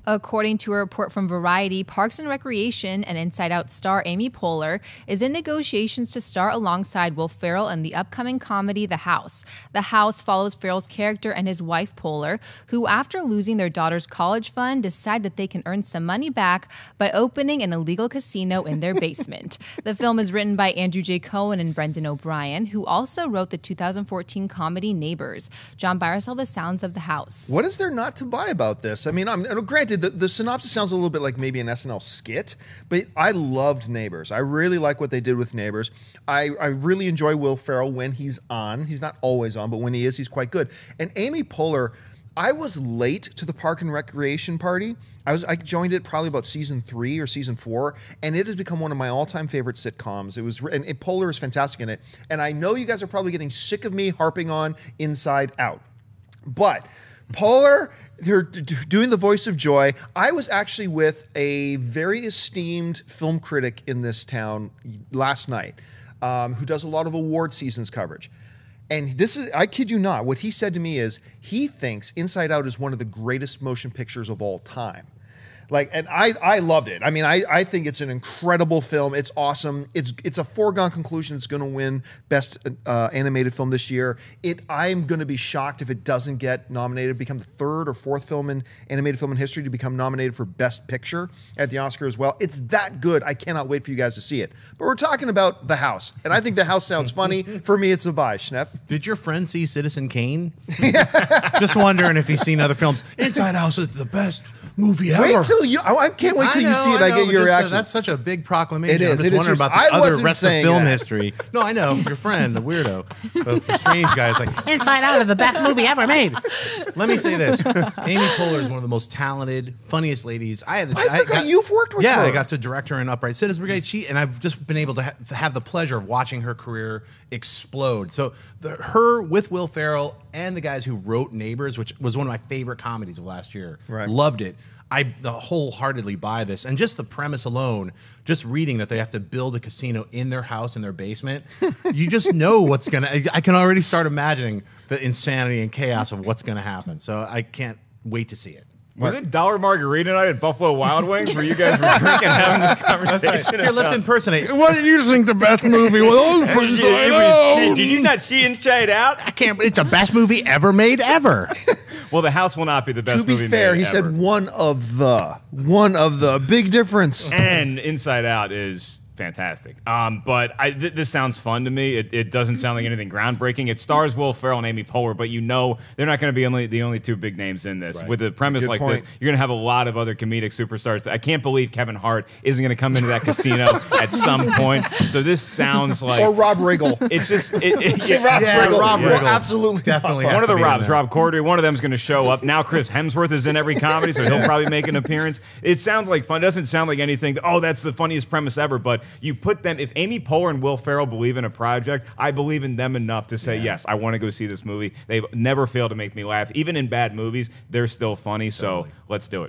According to a report from Variety, Parks and Recreation and Inside Out star Amy Poehler is in negotiations to star alongside Will Ferrell in the upcoming comedy The House. The House follows Ferrell's character and his wife Poehler, who after losing their daughter's college fund decide that they can earn some money back by opening an illegal casino in their basement. The film is written by Andrew J. Cohen and Brendan O'Brien, who also wrote the 2014 comedy Neighbors. John Byer saw the sounds of The House. What is there not to buy about this? I mean, granted, the synopsis sounds a little bit like maybe an SNL skit, but I loved Neighbors. I really like what they did with Neighbors. I really enjoy Will Ferrell when he's on. He's not always on, but when he is, he's quite good. And Amy Poehler, I was late to the Park and Recreation party. I joined it probably about season 3 or season 4, and it has become one of my all-time favorite sitcoms. And Poehler is fantastic in it. And I know you guys are probably getting sick of me harping on Inside Out, but Poehler, they're doing the voice of Joy. I was actually with a very esteemed film critic in this town last night who does a lot of award seasons coverage. And this is, I kid you not, what he said to me is he thinks Inside Out is one of the greatest motion pictures of all time. Like, and I loved it. I mean, I think it's an incredible film. It's awesome. It's a foregone conclusion. It's going to win Best Animated Film this year. I'm going to be shocked if it doesn't get nominated, become the 3rd or 4th film in animated film in history to become nominated for Best Picture at the Oscar as well. It's that good. I cannot wait for you guys to see it. But we're talking about The House, and I think The House sounds funny. For me, it's a buy. Schnepp. Did your friend see Citizen Kane? Just wondering if he's seen other films. Inside House is the best movie ever. I can't wait till you see it. I get your reaction. That's such a big proclamation. It is. I'm just wondering about the other rest of film history. No, I know. Your friend, the weirdo. The strange guy is like, Inside Out is the best movie ever made. Let me say this. Amy Poehler is one of the most talented, funniest ladies. I forgot you've worked with her. Yeah, I got to direct her in Upright Citizens Brigade. And I've just been able to have the pleasure of watching her career explode. So her with Will Ferrell and the guys who wrote Neighbors, which was one of my favorite comedies of last year. Right. Loved it. I wholeheartedly buy this. And just the premise alone, just reading that they have to build a casino in their house, in their basement, you just know what's going to... I can already start imagining the insanity and chaos of what's going to happen. So I can't wait to see it. Was it Dollar Margarita night at Buffalo Wild Wings where you guys were drinking and having this conversation? That's right. Here, let's impersonate. What do you think the best movie was? Did you not see Inside Out? It's the best movie ever made ever. Well, The House will not be the best movie made To be fair, he ever. said one of the big difference. And Inside Out is fantastic. But this sounds fun to me. It doesn't sound like anything groundbreaking. It stars Will Ferrell and Amy Poehler, but you know they're not going to be the only 2 big names in this. Right. With a premise Good like point. this, you're going to have a lot of other comedic superstars. I can't believe Kevin Hart isn't going to come into that casino at some point. So this sounds like... Or Rob Riggle. It's just... Rob Riggle. Absolutely. Definitely. One of the Robs, Rob Corddry, one of them's going to show up. Now Chris Hemsworth is in every comedy, so he'll probably make an appearance. It sounds like fun. It doesn't sound like anything, that's the funniest premise ever, but you put them... If Amy Poehler and Will Ferrell believe in a project, I believe in them enough to say, yes, I want to go see this movie. They've never failed to make me laugh. Even in bad movies, they're still funny, so let's do it.